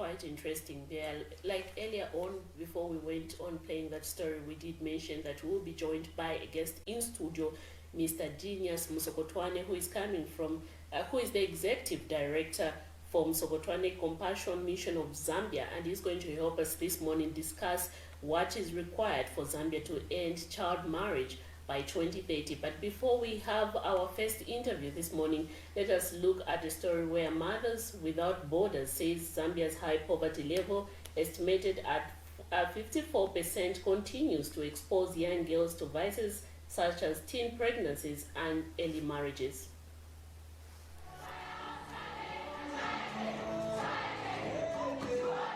quite interesting there. Like earlier on, before we went on playing that story, we did mention that we will be joined by a guest in studio, Mr. Genious Musokotwane, who is coming from, who is the executive director for Musokotwane Compassion Mission of Zambia, and he's going to help us this morning discuss what is required for Zambia to end child marriage by 2030. But before we have our first interview this morning, let us look at a story where Mothers Without Borders says Zambia's high poverty level, estimated at 54%, continues to expose young girls to vices such as teen pregnancies and early marriages.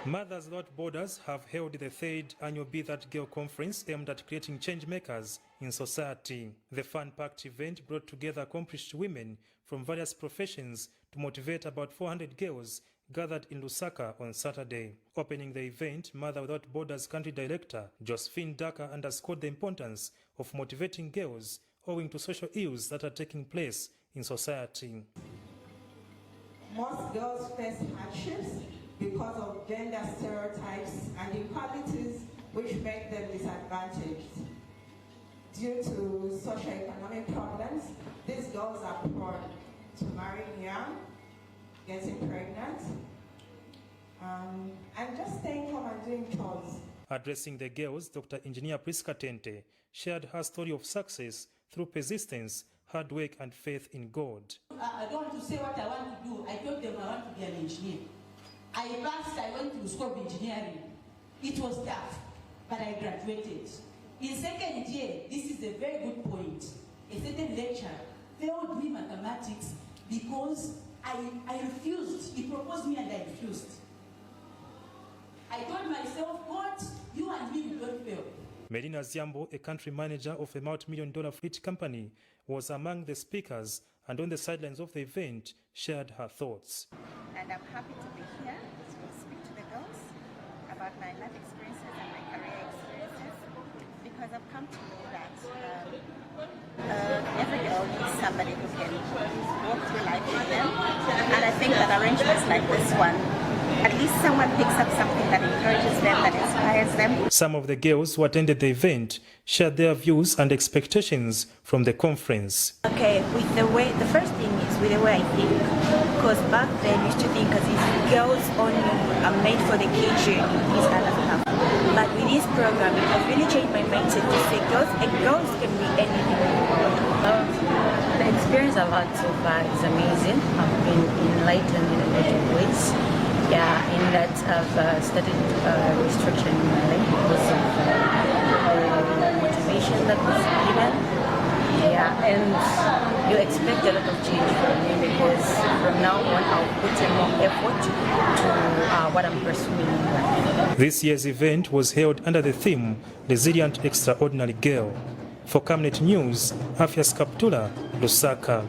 Mothers Without Borders have held the third annual Be That Girl conference aimed at creating change makers in society. The fun-packed event brought together accomplished women from various professions to motivate about 400 girls gathered in Lusaka on Saturday. Opening the event, Mother Without Borders Country Director Josephine Daka underscored the importance of motivating girls owing to social ills that are taking place in society. Most girls face hardships because of gender stereotypes and inequalities which make them disadvantaged. Due to socioeconomic problems, these girls are prone to marrying young, getting pregnant, and just staying home and doing chores. Addressing the girls, Dr. Engineer Priska Tente shared her story of success through persistence, hard work, and faith in God. I don't want to say what I want to do. I told them I want to be an engineer. I passed, I went to school of engineering. It was tough, but I graduated. In second year, this is a very good point. A certain lecturer failed me mathematics because I refused. He proposed me and I refused. I told myself, God, you and me, we don't fail. Melina Ziambo, a country manager of a multi-million-dollar fleet company, was among the speakers and on the sidelines of the event shared her thoughts. And I'm happy to be here to speak to the girls about my life experiences and my career experiences, because I've come to know that every girl needs somebody who can walk through life with them. And I think that arrangements like this one, at least someone picks up something that encourages them, that inspires them. Some of the girls who attended the event shared their views and expectations from the conference. Okay, with the way, the first thing is with the way I think, because back then I used to think as if girls only are made for the kitchen, this kind of stuff. But with this program, it has really changed my mindset to say girls can be anything. The experience I've had so far is amazing. I've been enlightened in a lot of ways. Yeah, in that I've started restructuring my life because of the motivation that was given. Yeah, and you expect a lot of change from me because from now on I'll put in more effort to what I'm pursuing in life. This year's event was held under the theme Resilient Extraordinary Girl. For CAMNET News, Afias Kaptula, Lusaka.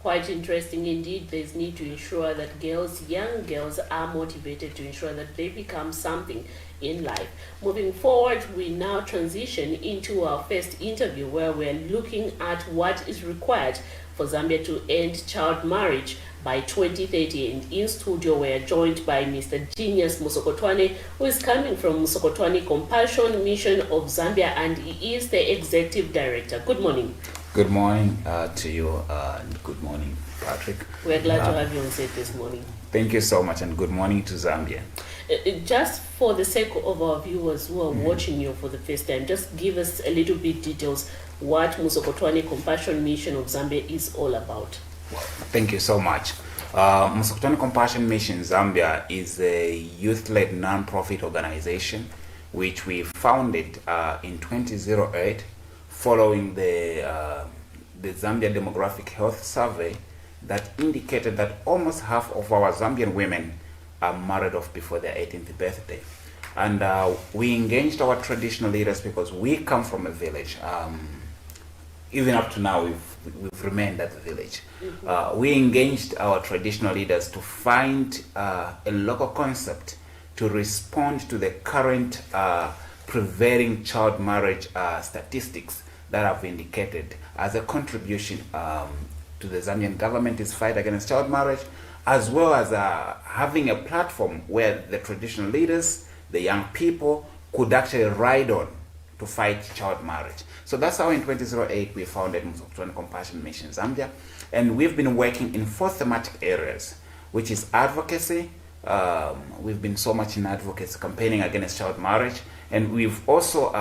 Quite interesting indeed. There's need to ensure that girls, young girls, are motivated to ensure that they become something in life. Moving forward, we now transition into our first interview where we're looking at what is required for Zambia to end child marriage by 2030. And in studio, we are joined by Mr. Genious Musokotwane, who is coming from Musokotwane Compassion Mission of Zambia, and he is the executive director. Good morning. Good morning to you, and good morning, Patrick. We're glad to have you on set this morning. Thank you so much, and good morning to Zambia. Just for the sake of our viewers who are watching you for the first time, just give us a little bit details what Musokotwane Compassion Mission of Zambia is all about. Thank you so much. Musokotwane Compassion Mission Zambia is a youth-led non-profit organization which we founded in 2008 following the Zambia Demographic Health Survey that indicated that almost half of our Zambian women are married off before their 18th birthday. And we engaged our traditional leaders because we come from a village. Even up to now, we've remained at the village. We engaged our traditional leaders to find a local concept to respond to the current prevailing child marriage statistics that I've indicated as a contribution to the Zambian government's fight against child marriage, as well as having a platform where the traditional leaders, the young people, could actually ride on to fight child marriage. So that's how in 2008 we founded Musokotwane Compassion Mission Zambia, and we've been working in 4 thematic areas, which is advocacy. We've been so much in advocacy, campaigning against child marriage, and we've also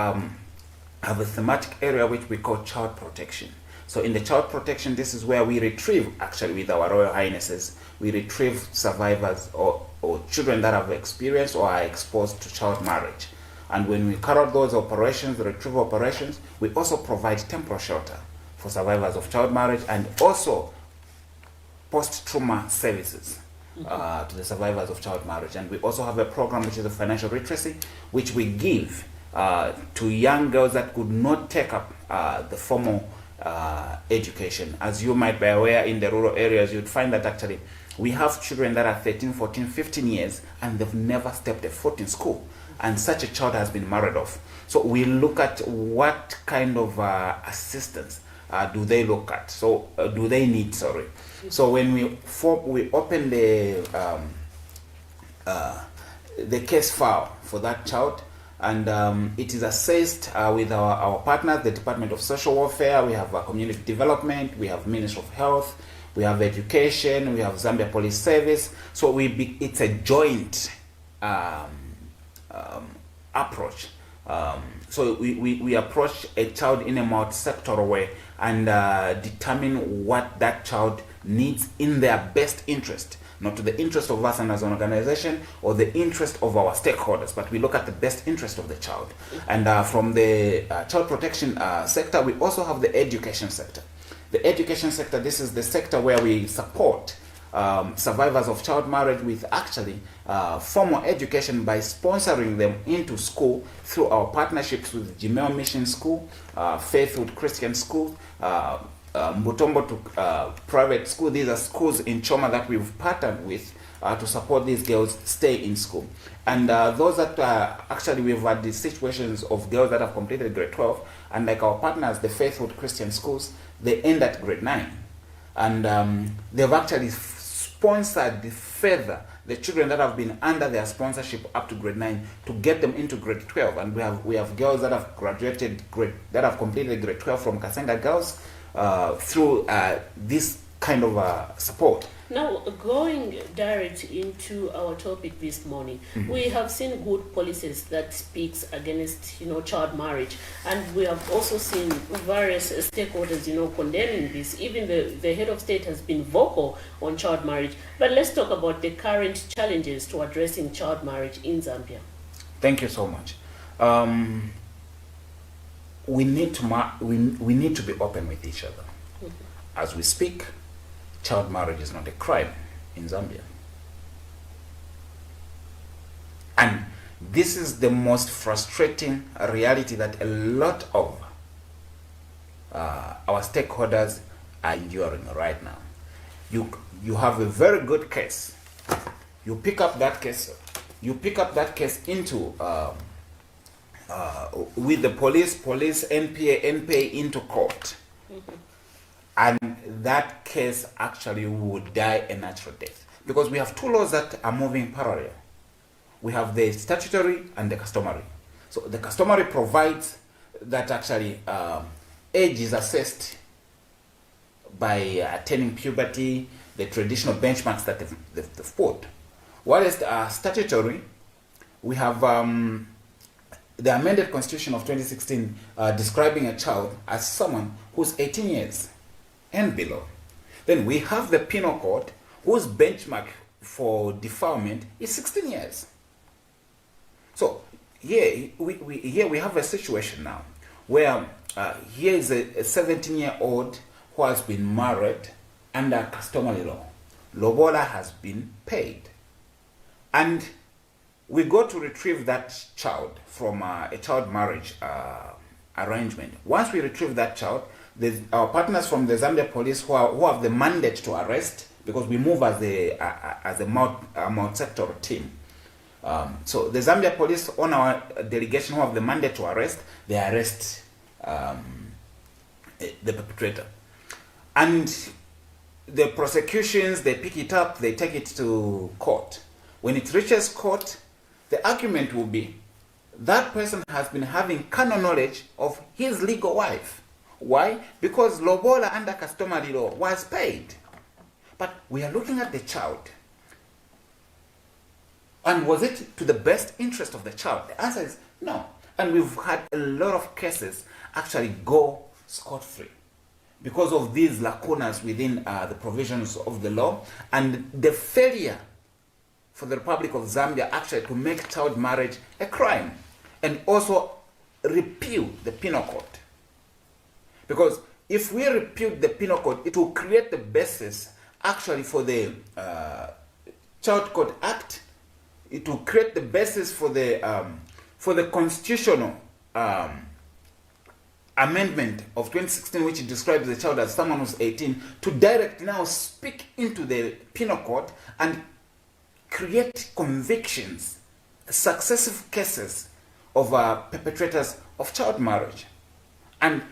have a thematic area which we call child protection. So in the child protection, this is where we retrieve, actually with our Royal Highnesses, we retrieve survivors or children that have experienced or are exposed to child marriage. And when we carry out those operations, the retrieval operations, we also provide temporary shelter for survivors of child marriage, and also post-trauma services to the survivors of child marriage. And we also have a program which is a financial literacy, which we give to young girls that could not take up the formal education. As you might be aware, in the rural areas, you'd find that actually we have children that are 13, 14, 15 years and they've never stepped a foot in school, and such a child has been married off. So we look at what kind of assistance do they look at, so do they need, sorry. So when we open the case file for that child, and it is assessed with our partners, the Department of Social Welfare, we have Community Development, we have Ministry of Health, we have Education, we have Zambia Police Service. So it's a joint approach. So we approach a child in a multi-sectoral way and determine what that child needs in their best interest, not to the interest of us and as an organization or the interest of our stakeholders, but we look at the best interest of the child. And from the child protection sector, we also have the education sector. The education sector, this is the sector where we support survivors of child marriage with actually formal education by sponsoring them into school through our partnerships with Genious Mission School, Faithwood Christian School, Mbutombo to private school. These are schools in Choma that we've partnered with to support these girls stay in school. And those that actually we've had these situations of girls that have completed grade 12, and like our partners, the Faithwood Christian Schools, they end at grade 9. And they've actually sponsored further the children that have been under their sponsorship up to grade 9 to get them into grade 12. And we have girls that have graduated that have completed grade 12 from Kasenga Girls through this kind of support. Now, going direct into our topic this morning, we have seen good policies that speaks against, child marriage, and we have also seen various stakeholders, condemning this. Even the head of state has been vocal on child marriage. But let's talk about the current challenges to addressing child marriage in Zambia. Thank you so much. We need to be open with each other. As we speak, child marriage is not a crime in Zambia. And this is the most frustrating reality that a lot of our stakeholders are enduring right now. You have a very good case. You pick up that case into with the police, NPA into court. And that case actually would die a natural death. Because we have two laws that are moving parallel. We have the statutory and the customary. So the customary provides that actually age is assessed by attaining puberty, the traditional benchmarks that they've put. Whereas statutory, we have the amended Constitution of 2016 describing a child as someone who's 18 years and below. Then we have the penal code whose benchmark for defilement is 16 years. So here we have a situation now where here is a 17-year-old who has been married under customary law. Lobola has been paid. And we go to retrieve that child from a child marriage arrangement. Once we retrieve that child, our partners from the Zambia Police who have the mandate to arrest, because we move as a multi-sector team. So the Zambia Police on our delegation who have the mandate to arrest, they arrest the perpetrator. And the prosecutions, they pick it up, they take it to court. When it reaches court, the argument will be that person has been having carnal knowledge of his legal wife. Why? Because lobola under customary law was paid. But we are looking at the child. And was it to the best interest of the child? The answer is no. And we've had a lot of cases actually go scot-free because of these lacunas within the provisions of the law and the failure for the Republic of Zambia actually to make child marriage a crime and also repeal the penal code. Because if we repeal the penal code, it will create the basis actually for the Child Code Act. It will create the basis for the constitutional amendment of 2016, which describes the child as someone who's 18, to directly now speak into the penal code and create convictions, successive cases of perpetrators of child marriage. And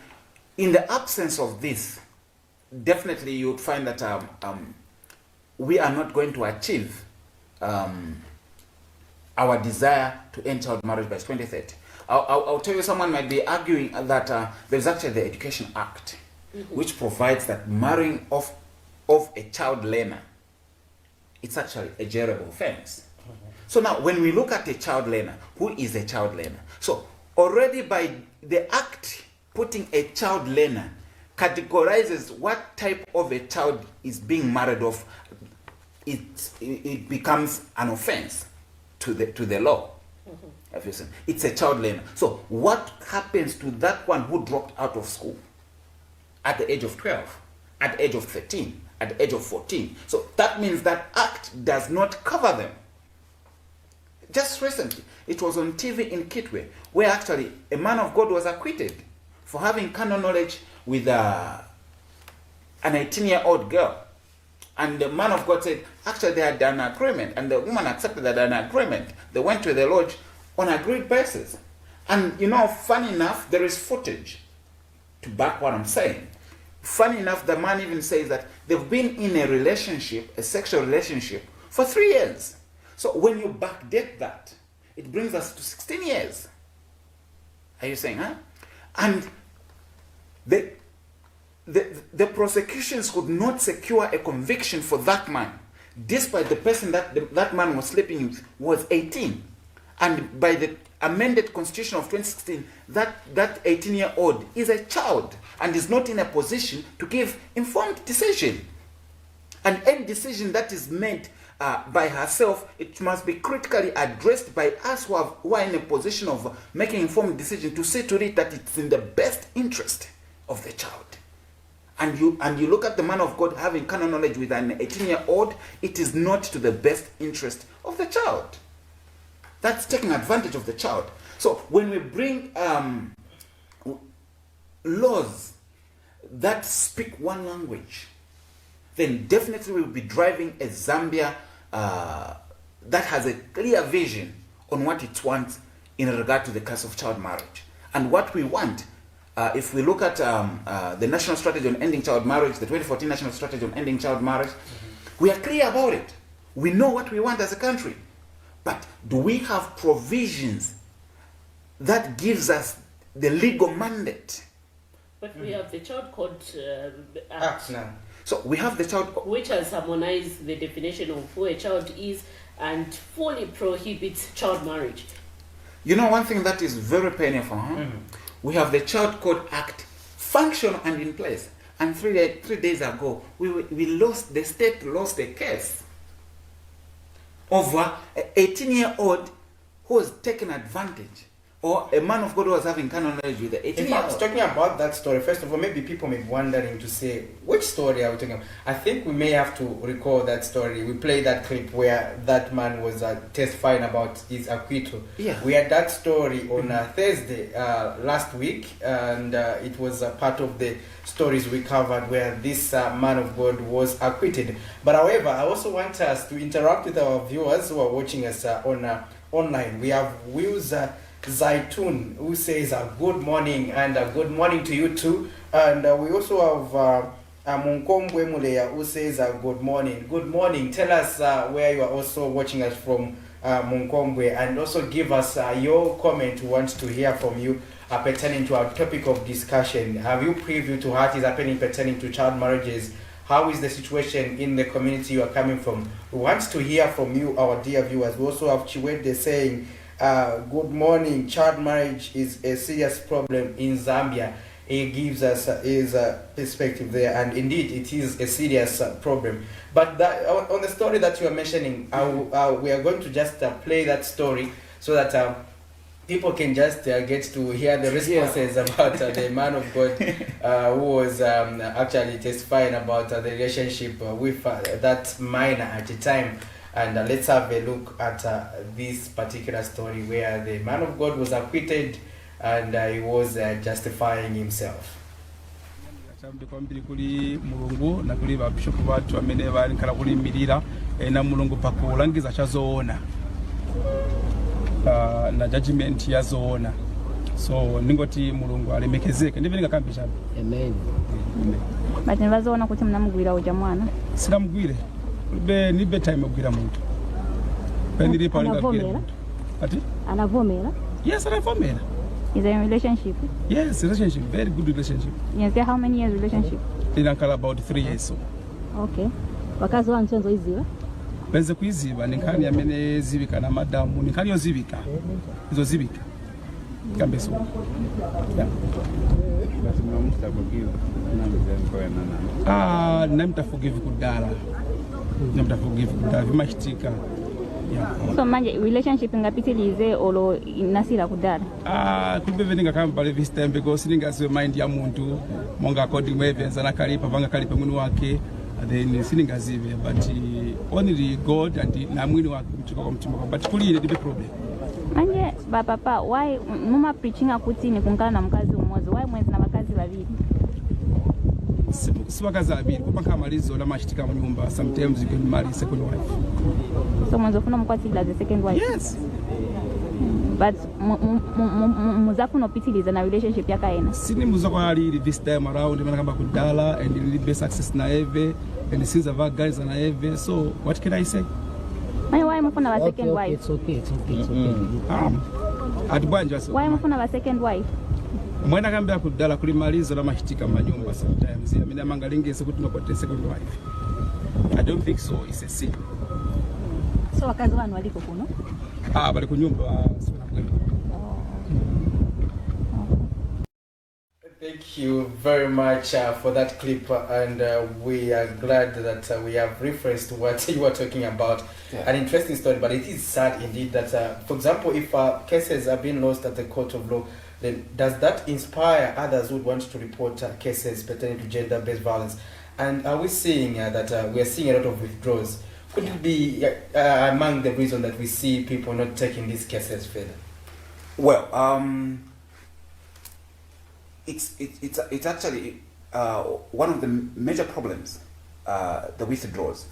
in the absence of this, definitely you would find that we are not going to achieve our desire to end child marriage by 2030. I'll tell you, someone might be arguing that there's actually the Education Act, which provides that marrying off a child learner, it's actually a jailable offense. So now, when we look at a child learner, who is a child learner? So already by the act putting a child learner categorizes what type of a child is being married off, it becomes an offense to the law. It's a child learner. So what happens to that one who dropped out of school at the age of 12, at the age of 13, at the age of 14? So that means that act does not cover them. Just recently, it was on TV in Kitwe, where actually a man of God was acquitted for having carnal knowledge with an 18-year-old girl. And the man of God said, actually they had done an agreement, and the woman accepted that an agreement. They went to the lodge on an agreed basis. And you know, funny enough, there is footage to back what I'm saying. Funny enough, the man even says that they've been in a relationship, a sexual relationship, for 3 years. So when you backdate that, it brings us to 16 years. Are you saying, huh? And the prosecutions could not secure a conviction for that man, despite the person that that man was sleeping with was 18. And by the amended constitution of 2016, that 18-year-old is a child and is not in a position to give informed decision. And any decision that is made by herself, it must be critically addressed by us who are in a position of making informed decision to see to it that it's in the best interest of the child. And you look at the man of God having carnal knowledge with an 18-year-old, it is not to the best interest of the child. That's taking advantage of the child. So when we bring laws that speak one language, then definitely we'll be driving a Zambia that has a clear vision on what it wants in regard to the case of child marriage. And what we want, if we look at the National Strategy on Ending Child Marriage, the 2014 National Strategy on Ending Child Marriage, we are clear about it. We know what we want as a country. But do we have provisions that gives us the legal mandate? But we have the Child Code Act now. So we have the child code, which has harmonized the definition of who a child is and fully prohibits child marriage. You know, one thing that is very painful, huh? We have the Child Code Act functional and in place. And 3 days ago, the state lost a case over an 18-year-old who was taken advantage, or a man of God who was having carnal knowledge with the 18-year-old. Talking about that story, first of all, maybe people may be wondering to say, which story are we talking about? I think we may have to recall that story. We played that clip where that man was testifying about his acquittal. Yeah. We had that story on Thursday last week, and it was part of the stories we covered where this man of God was acquitted. But however, I also want us to interact with our viewers who are watching us online. We have Wills Zaitun, who says good morning, and good morning to you too. And we also have Munkombwe Muleya, who says good morning. Good morning. Tell us where you are also watching us from, Munkombwe, and also give us your comment. We want to hear from you pertaining to our topic of discussion. Have you previewed to what is happening pertaining to child marriages? How is the situation in the community you are coming from? We want to hear from you, our dear viewers. We also have Chiwede saying, good morning, child marriage is a serious problem in Zambia. He gives us his perspective there, and indeed it is a serious problem. But that, on the story that you are mentioning, we are going to just play that story so that people can just get to hear the responses about the man of God who was actually testifying about the relationship with that minor at the time. And let's have a look at this particular story where the man of God was acquitted and he was justifying himself. Kuli mulungu na kuli bishop batu amene bali kala kuli mirira na mulungu pakulangiza chazoona na judgment yazoona, so ningoti mulungu alemekezeke ndivyo ningakambisha. Amen. Bati bazoona kuti mnamugwira uja mwana sinamugwire nibe time ogwira muntu pendiri pa ngakira ati anavomera. Yes, anavomera. Is there a relationship? Yes, relationship, very good relationship. Yes, how many years relationship? Inankala about 3 years so. Okay. Wakazi wa nsenzo iziba? Benze kuiziba ninkani amene zibika na madamu ninkani yo zibika. Izo zibika. Kambe so. Yeah. Basi mnamusta forgive na mzengo na namta forgive kudala. Namta forgive kudala vimashtika. Yeah. So manje relationship ngapitilize olo nasira kudala. Kubeve ninga kama pale this time because ninga so mind ya muntu monga according to events ana kalipa vanga kalipa mwini wake, then sininga zive but only God and na mwini wake mchiko kwa mchimo but kuli ile the problem. Manje ba papa why muma preaching akuti ni kungana na mkazi mmoja, why mwezi na wakazi babili? Si wakazi babili kupa kama malizo la mashitika mu nyumba, sometimes you can marry second wife. So mwanzo funa mkwatila the second wife? Yes. But muzafu no pitiliza na relationship yaka ena. Sini muzako ali this time around mana kamba kudala and the best success na eve and since the guys na eve, so what can I say? Why mfuna wa second wife? It's okay. Adibanja so. Why mfuna wa second wife? Mwena kambia kudala kulimaliza la mashitika manyumba sometimes. I mean mangalinge sekuti makote second wife. I don't think so, it's a sin. So wakazi wanu waliko kuno? Bali kunyumba Thank you very much for that clip, and we are glad that we have referenced what you were talking about. Yeah. An interesting story, but it is sad indeed that, for example, if cases are being lost at the court of law, then does that inspire others who want to report cases pertaining to gender-based violence? And are we seeing that we are seeing a lot of withdrawals? Could it be among the reasons that we see people not taking these cases further? Well, it's actually one of the major problems, the withdrawals.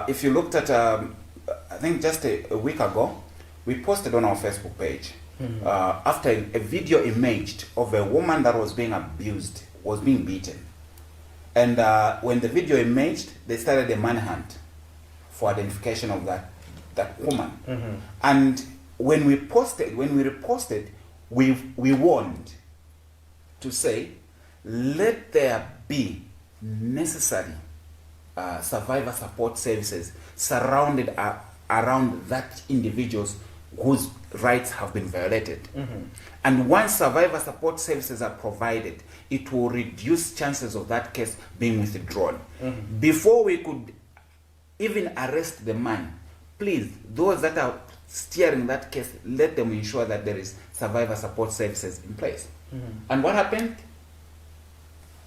If you looked at, I think just a week ago, we posted on our Facebook page after a video emerged of a woman that was being abused, was being beaten. And when the video emerged, they started a manhunt for identification of that woman. And when we reposted, we warned to say, let there be necessary survivor support services surrounded around that individuals whose rights have been violated. And once survivor support services are provided, it will reduce chances of that case being withdrawn. Before we could even arrest the man, please, those that are steering that case, let them ensure that there is survivor support services in place. And what happened?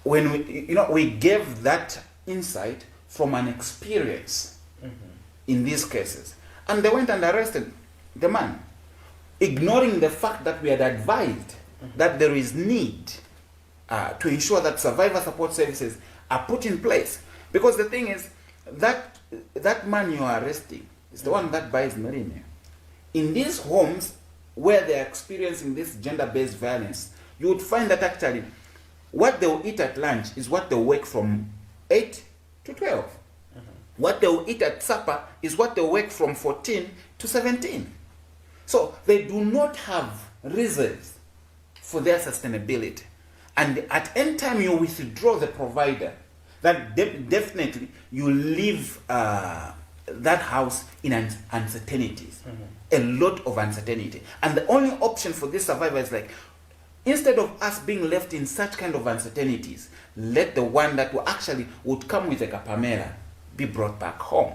When we gave that insight from an experience in these cases. And they went and arrested the man, ignoring the fact that we had advised that there is need to ensure that survivor support services are put in place. Because the thing is, that man you are arresting is the one that buys marine. In these homes, where they're experiencing this gender-based violence, you would find that actually what they'll eat at lunch is what they'll work from 8 to 12. What they'll eat at supper is what they'll work from 14 to 17. So they do not have reserves for their sustainability. And at any time you withdraw the provider, then definitely you leave that house in uncertainties. A lot of uncertainty. And the only option for this survivor is like, instead of us being left in such kind of uncertainties, let the one that would come with a capamera be brought back home,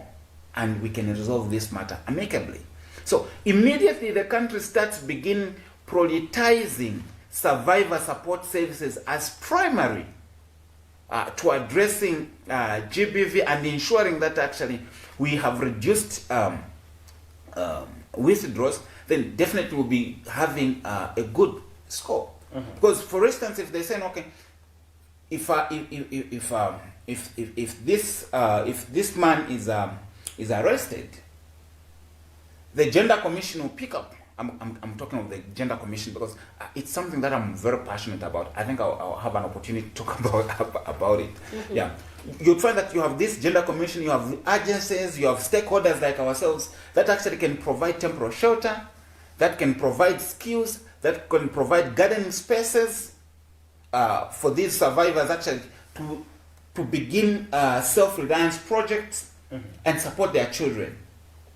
and we can resolve this matter amicably. So immediately the country starts begin prioritizing survivor support services as primary to addressing GBV and ensuring that actually we have reduced withdrawals, then definitely we'll be having a good score. Because, for instance, if they say, okay, if this man is arrested, the Gender Commission will pick up. I'm talking of the Gender Commission because it's something that I'm very passionate about. I think I'll have an opportunity to talk about it. Yeah, you'll find that you have this Gender Commission, you have agencies, you have stakeholders like ourselves that actually can provide temporary shelter, that can provide skills, that can provide gardening spaces for these survivors actually to begin self-reliance projects and support their children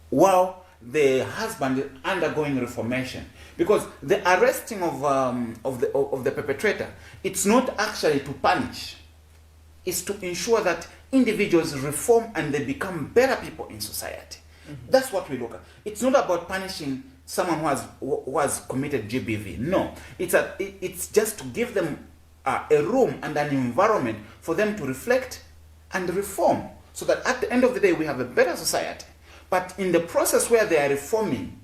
while the husband is undergoing reformation. Because the arresting of the perpetrator, it's not actually to punish, it's to ensure that individuals reform and they become better people in society. That's what we look at. It's not about punishing someone who has committed GBV. No, it's just to give them a room and an environment for them to reflect and reform, so that at the end of the day we have a better society. But in the process where they are reforming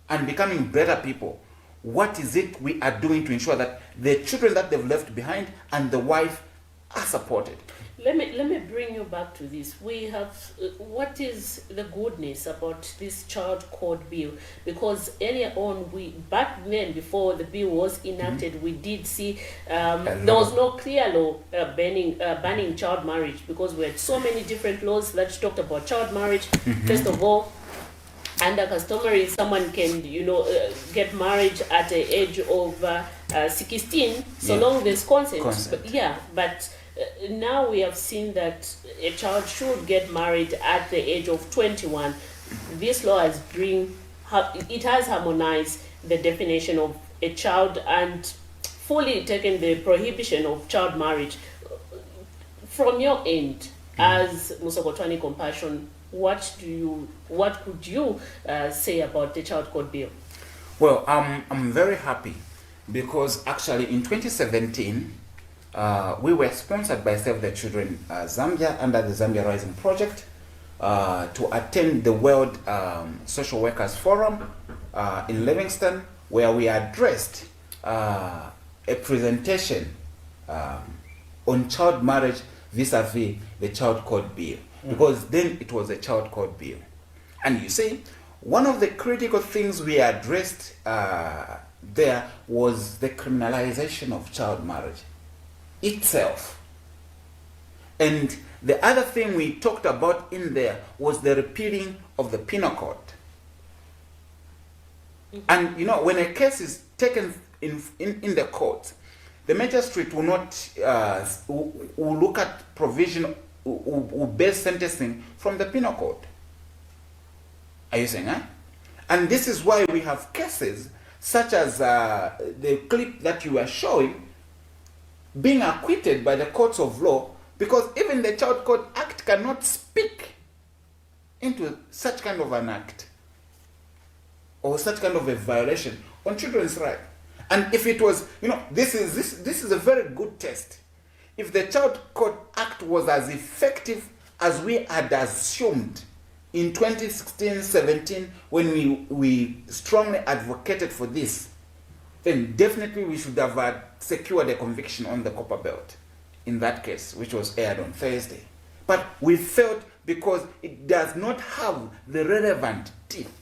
and becoming better people, what is it we are doing to ensure that the children that they've left behind and the wife are supported? Let me bring you back to this. We have, what is the goodness about this child court bill? Because earlier on, back then, before the bill was enacted, we did see there was no clear law banning child marriage, because we had so many different laws that talked about child marriage. First of all, under customary, someone can, get married at the age of 16, so long there's consent. But now we have seen that a child should get married at the age of 21. This law has harmonized the definition of a child and fully taken the prohibition of child marriage. From your end, as Musokotwane Compassion, what could you say about the child court bill? Well, I'm very happy because actually in 2017 we were sponsored by Save the Children Zambia under the Zambia Rising Project to attend the World Social Workers Forum in Livingston, where we addressed a presentation on child marriage vis-a-vis the child court bill, because then it was a child court bill. And you see, one of the critical things we addressed there was the criminalization of child marriage itself. And the other thing we talked about in there was the repealing of the penal code. And when a case is taken in the court, the magistrate will not will look at provision, will base sentencing from the penal code. Are you saying, huh? And this is why we have cases such as the clip that you were showing, being acquitted by the courts of law, because even the Child Court Act cannot speak into such kind of an act or such kind of a violation on children's rights. And if it was, this is a very good test. If the Child Court Act was as effective as we had assumed in 2016-17 when we strongly advocated for this, then definitely we should have secured a conviction on the Copper Belt in that case, which was aired on Thursday. But we failed because it does not have the relevant teeth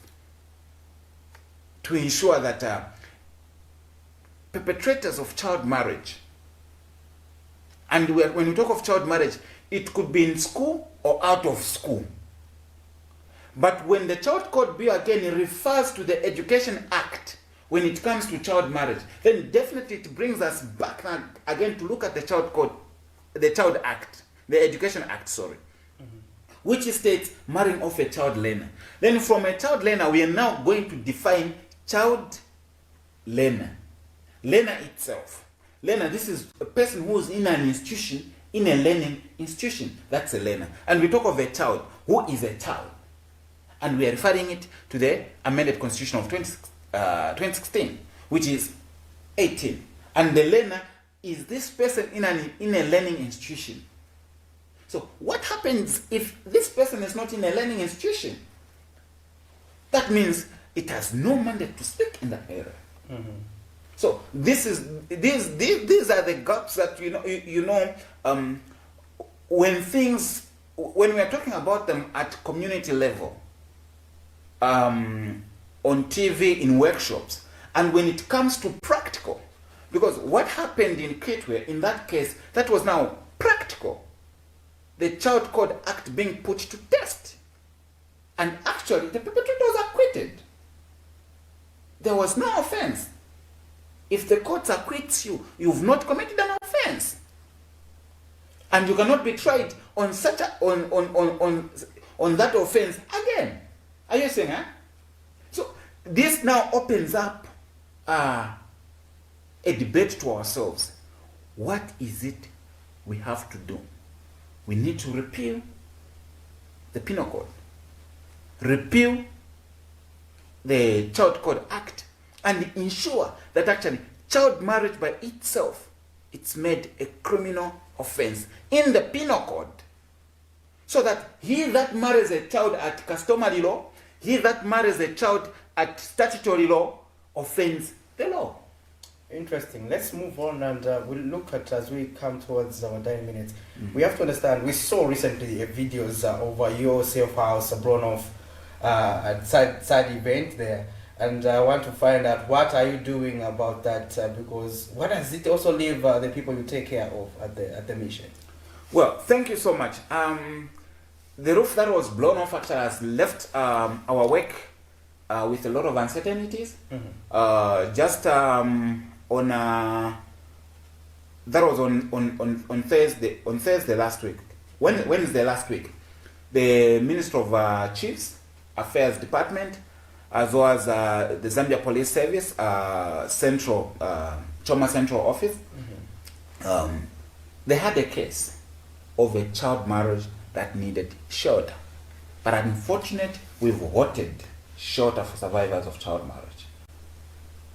to ensure that perpetrators of child marriage, and when we talk of child marriage, it could be in school or out of school. But when the Child Code Bill again refers to the Education Act, when it comes to child marriage, then definitely it brings us back again to look at the Child Code, the Child Act, the Education Act, sorry, which states marrying off a child learner. Then from a child learner, we are now going to define child learner. Learner itself. Learner, this is a person who is in an institution, in a learning institution. That's a learner. And we talk of a child. Who is a child? And we are referring it to the amended constitution of 2016, which is 18. And the learner is this person in a learning institution. So what happens if this person is not in a learning institution? That means it has no mandate to speak in that area. So these are the gaps that when we are talking about them at community level, on TV, in workshops, and when it comes to practical, because what happened in Kitwe, in that case, that was now practical. The Child Code Act being put to test. And actually, the perpetrator was acquitted. There was no offense. If the court acquits you, you've not committed an offense. And you cannot be tried on such on that offense again. Are you saying, huh? So this now opens up a debate to ourselves. What is it we have to do? We need to repeal the Penal Code, repeal the Child Code Act, and ensure that actually child marriage by itself, it's made a criminal offense in the Penal Code. So that he that marries a child at customary law, he that marries a child at statutory law, offends the law. Interesting. Let's move on and we'll look at, as we come towards our 9 minutes, we have to understand, we saw recently videos over your safe house blown off at side event there, and I want to find out what are you doing about that, because what does it also leave the people you take care of at the mission? Well, thank you so much. The roof that was blown off actually has left our work with a lot of uncertainties. That was on Thursday last week. Wednesday last week, the Minister of Chiefs Affairs Department, as well as the Zambia Police Service Choma Central Office, they had a case of a child marriage that needed shelter. But unfortunately, we've voted shelter for survivors of child marriage.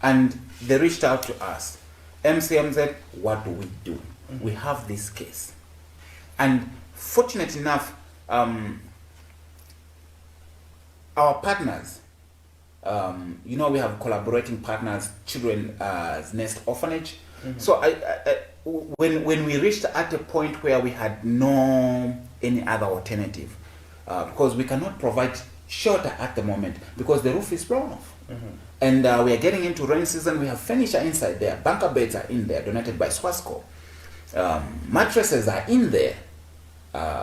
And they reached out to us. MCMZ, what do we do? We have this case. And fortunate enough, our partners, we have collaborating partners, Children's Nest Orphanage. So when we reached at a point where we had any other alternative, because we cannot provide shelter at the moment because the roof is blown off. And we are getting into rain season. We have furniture inside there. Bunker beds are in there, donated by Swasco. Mattresses are in there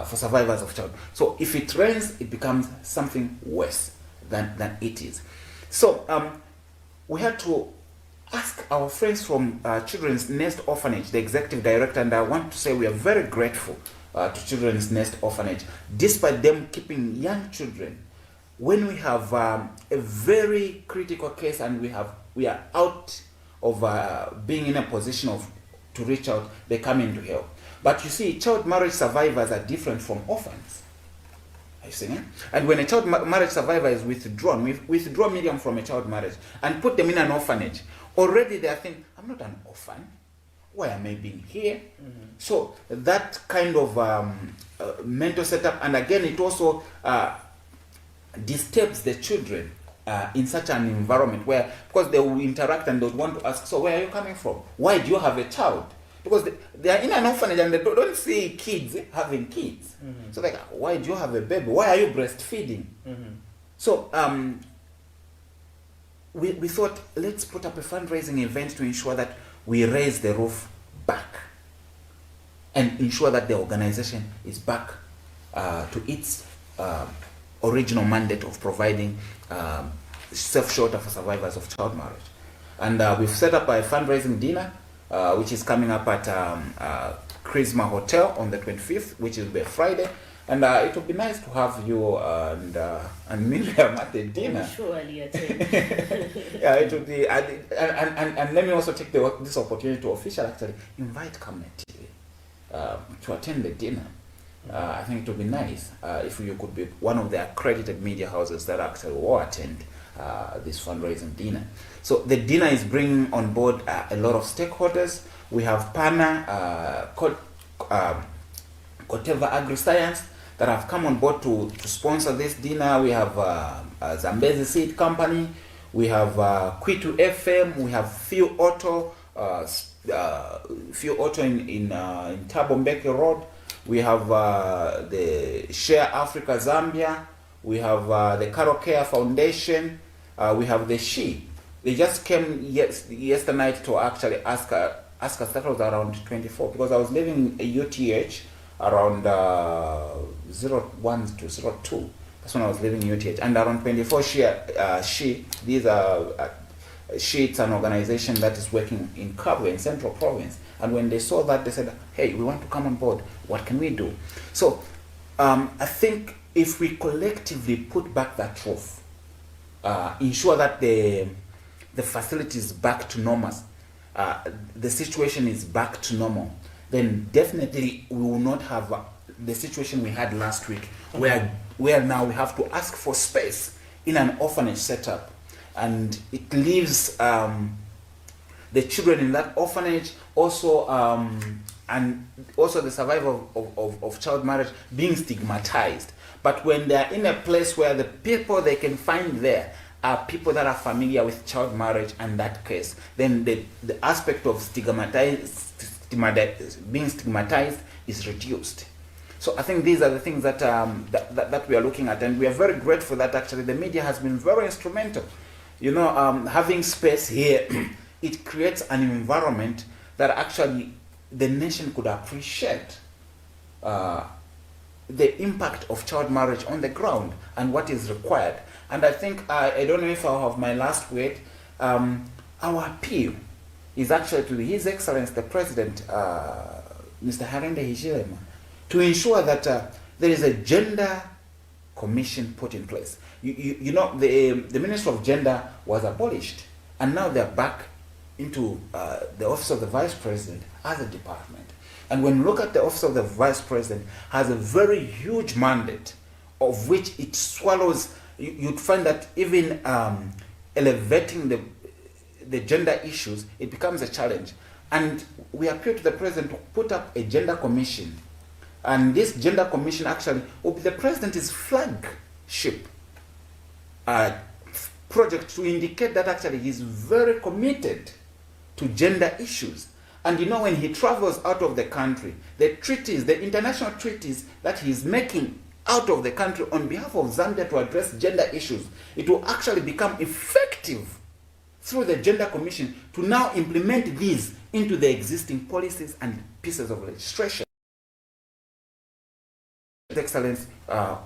for survivors of child. So if it rains, it becomes something worse than it is. So we had to ask our friends from Children's Nest Orphanage, the executive director, and I want to say we are very grateful to Children's Nest Orphanage, despite them keeping young children. When we have a very critical case and we are out of being in a position to reach out, they come in to help. But you see, child marriage survivors are different from orphans. Are you seeing it? And when a child marriage survivor is withdrawn, we withdraw Miriam from a child marriage and put them in an orphanage. Already they are thinking, I'm not an orphan. Why am I being here? So that kind of mental setup, and again, it also disturbs the children in such an environment where, because they will interact and they would want to ask, so where are you coming from? Why do you have a child? Because they are in an orphanage and they don't see kids having kids. So like, why do you have a baby? Why are you breastfeeding? So we thought, let's put up a fundraising event to ensure that we raise the roof back and ensure that the organization is back to its original mandate of providing safe shelter for survivors of child marriage. And we've set up a fundraising dinner, which is coming up at Charisma Hotel on the 25th, which will be a Friday. And it would be nice to have you and Miriam at the dinner. Surely attend. Yeah, it would be. And let me also take this opportunity to officially actually invite CAMNET to attend the dinner. I think it would be nice if you could be one of the accredited media houses that actually will attend this fundraising dinner. So the dinner is bringing on board a lot of stakeholders. We have PANA, Koteva Agri-Science, that have come on board to sponsor this dinner. We have Zambezi Seed Company, we have Kwitu FM, we have Few Auto in Tabombeke Road, we have the Share Africa Zambia, we have the Carol Care Foundation, we have the She. They just came yesterday night to actually ask us, that was around 24, because I was living a UTH around 01 to 02. That's when I was living in UTH. And around 24, She, these are, She, it's an organization that is working in Kabwe, in Central Province. And when they saw that, they said, hey, we want to come on board. What can we do? So I think if we collectively put back that roof, ensure that the facility is back to normal, the situation is back to normal, then definitely we will not have the situation we had last week, where now we have to ask for space in an orphanage setup, and it leaves the children in that orphanage also and also the survivor of child marriage being stigmatized. But when they are in a place where the people they can find there are people that are familiar with child marriage and that case, then the aspect of being stigmatized is reduced. So I think these are the things that that we are looking at, and we are very grateful that actually the media has been very instrumental. You know, having space here, it creates an environment that actually the nation could appreciate the impact of child marriage on the ground and what is required. And I think, I don't know if I'll have my last word, our appeal is actually to His Excellency the President, Mr. Harende Hichilema, to ensure that there is a gender commission put in place. You know, the Ministry of Gender was abolished, and now they're back into the Office of the Vice President as a department. And when you look at the Office of the Vice President, has a very huge mandate, of which it swallows. You'd find that even elevating the gender issues, it becomes a challenge. And we appeal to the President to put up a gender commission. And this gender commission actually will be the President's flagship project to indicate that actually he's very committed to gender issues. And you know, when he travels out of the country, the treaties, the international treaties that he's making out of the country on behalf of Zambia to address gender issues, it will actually become effective through the Gender Commission to now implement these into the existing policies and pieces of legislation. His Excellency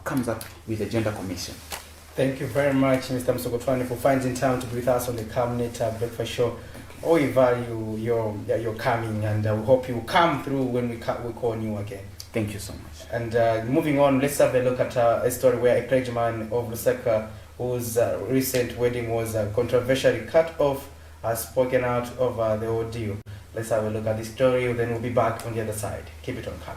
comes up with the Gender Commission. Thank you very much, Mr. Musokotwane, for finding time to be with us on the CAMNET Breakfast Show. We value your coming, and we hope you come through when we call on you again. Thank you so much. And moving on, let's have a look at a story where a clergyman of Lusaka, whose recent wedding was controversially cut off, has spoken out over the ordeal. Let's have a look at this story, then we'll be back on the other side. Keep it on CAMNET.